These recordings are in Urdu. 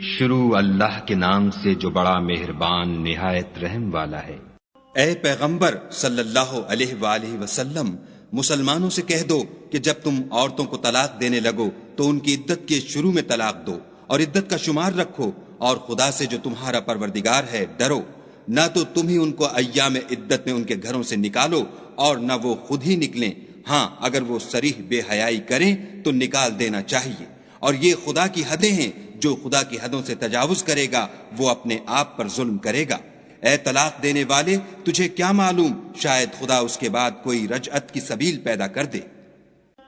شروع اللہ کے نام سے جو بڑا مہربان نہایت رحم والا ہے۔ اے پیغمبر صلی اللہ علیہ وآلہ وسلم، مسلمانوں سے کہہ دو کہ جب تم عورتوں کو طلاق دینے لگو تو ان کی عدت کے شروع میں طلاق دو اور عدت کا شمار رکھو، اور خدا سے جو تمہارا پروردگار ہے ڈرو، نہ تو تم ہی ان کو ایام عدت میں ان کے گھروں سے نکالو اور نہ وہ خود ہی نکلیں، ہاں اگر وہ صریح بے حیائی کریں تو نکال دینا چاہیے، اور یہ خدا کی حدیں ہیں، جو خدا کی حدوں سے تجاوز کرے گا وہ اپنے آپ پر ظلم کرے گا۔ اے طلاق دینے والے، تجھے کیا معلوم شاید خدا اس کے بعد کوئی رجعت کی سبیل پیدا کر دے۔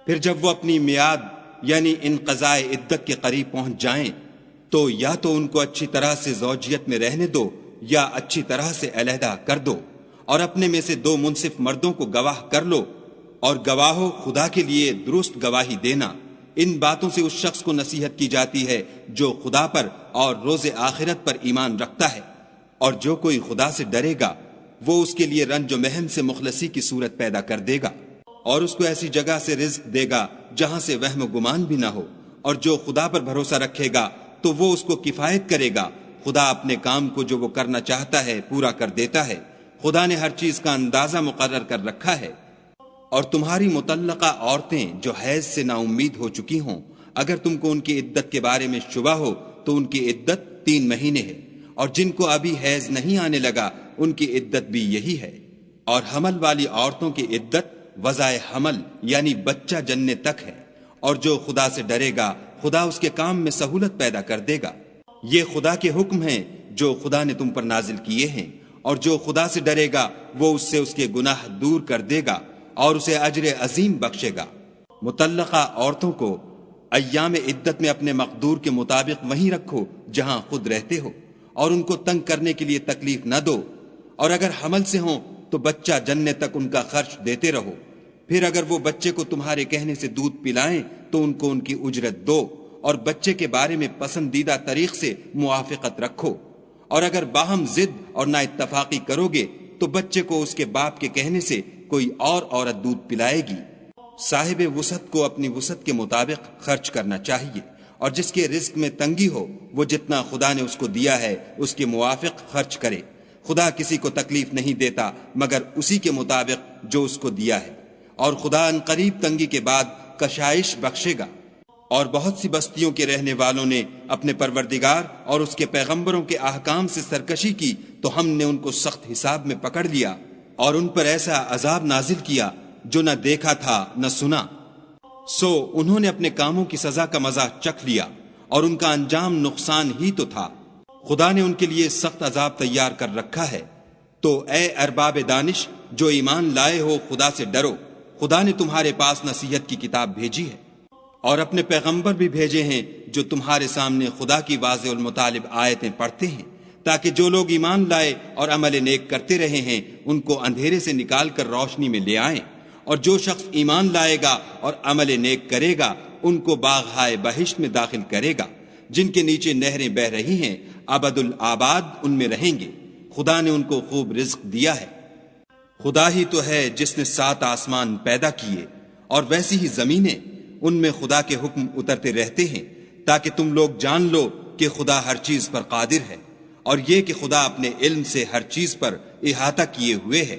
پھر جب وہ اپنی میعاد یعنی انقضاء عدت کے قریب پہنچ جائیں تو یا تو ان کو اچھی طرح سے زوجیت میں رہنے دو یا اچھی طرح سے علیحدہ کر دو، اور اپنے میں سے 2 منصف مردوں کو گواہ کر لو، اور گواہو خدا کے لیے درست گواہی دینا۔ ان باتوں سے اس شخص کو نصیحت کی جاتی ہے جو خدا پر اور روز آخرت پر ایمان رکھتا ہے، اور جو کوئی خدا سے ڈرے گا وہ اس کے لیے رنج و محن سے مخلصی کی صورت پیدا کر دے گا، اور اس کو ایسی جگہ سے رزق دے گا جہاں سے وہم و گمان بھی نہ ہو، اور جو خدا پر بھروسہ رکھے گا تو وہ اس کو کفایت کرے گا۔ خدا اپنے کام کو جو وہ کرنا چاہتا ہے پورا کر دیتا ہے۔ خدا نے ہر چیز کا اندازہ مقرر کر رکھا ہے۔ اور تمہاری مطلقہ عورتیں جو حیض سے نا امید ہو چکی ہوں، اگر تم کو ان کی عدت کے بارے میں شبہ ہو تو ان کی عدت 3 مہینے ہے، اور جن کو ابھی حیض نہیں آنے لگا ان کی عدت بھی یہی ہے۔ اور حمل والی عورتوں کی عدت وضع حمل یعنی بچہ جننے تک ہے، اور جو خدا سے ڈرے گا خدا اس کے کام میں سہولت پیدا کر دے گا۔ یہ خدا کے حکم ہیں جو خدا نے تم پر نازل کیے ہیں، اور جو خدا سے ڈرے گا وہ اس سے اس کے گناہ دور کر دے گا اور اسے اجر عظیم بخشے گا۔ مطلقہ عورتوں کو ایام عدت میں اپنے مقدور کے مطابق وہیں رکھو جہاں خود رہتے ہو، اور ان کو تنگ کرنے کے لیے تکلیف نہ دو، اور اگر حمل سے ہوں تو بچہ جننے تک ان کا خرچ دیتے رہو۔ پھر اگر وہ بچے کو تمہارے کہنے سے دودھ پلائیں تو ان کو ان کی اجرت دو، اور بچے کے بارے میں پسندیدہ طریق سے موافقت رکھو، اور اگر باہم ضد اور نا اتفاقی کرو گے تو بچے کو اس کے باپ کے کہنے سے کوئی اور عورت دودھ پلائے گی۔ صاحب وسعت کو اپنی وسعت کے مطابق خرچ کرنا چاہیے، اور جس کے رزق میں تنگی ہو وہ جتنا خدا نے اس کو دیا ہے اس کے موافق خرچ کرے۔ خدا کسی کو تکلیف نہیں دیتا مگر اسی کے مطابق جو اس کو دیا ہے، اور خدا ان قریب تنگی کے بعد کشائش بخشے گا۔ اور بہت سی بستیوں کے رہنے والوں نے اپنے پروردگار اور اس کے پیغمبروں کے احکام سے سرکشی کی تو ہم نے ان کو سخت حساب میں پکڑ لیا، اور ان پر ایسا عذاب نازل کیا جو نہ دیکھا تھا نہ سنا۔ سو انہوں نے اپنے کاموں کی سزا کا مزہ چکھ لیا، اور ان کا انجام نقصان ہی تو تھا۔ خدا نے ان کے لیے سخت عذاب تیار کر رکھا ہے۔ تو اے ارباب دانش جو ایمان لائے ہو، خدا سے ڈرو۔ خدا نے تمہارے پاس نصیحت کی کتاب بھیجی ہے، اور اپنے پیغمبر بھی بھیجے ہیں جو تمہارے سامنے خدا کی واضح المطالب آیتیں پڑھتے ہیں، تاکہ جو لوگ ایمان لائے اور عمل نیک کرتے رہے ہیں ان کو اندھیرے سے نکال کر روشنی میں لے آئیں، اور جو شخص ایمان لائے گا اور عمل نیک کرے گا ان کو باغہائے بہشت میں داخل کرے گا، جن کے نیچے نہریں بہ رہی ہیں، ابد الآباد ان میں رہیں گے۔ خدا نے ان کو خوب رزق دیا ہے۔ خدا ہی تو ہے جس نے 7 آسمان پیدا کیے، اور ویسی ہی زمینیں، ان میں خدا کے حکم اترتے رہتے ہیں، تاکہ تم لوگ جان لو کہ خدا ہر چیز پر قادر ہے، اور یہ کہ خدا اپنے علم سے ہر چیز پر احاطہ کیے ہوئے ہے۔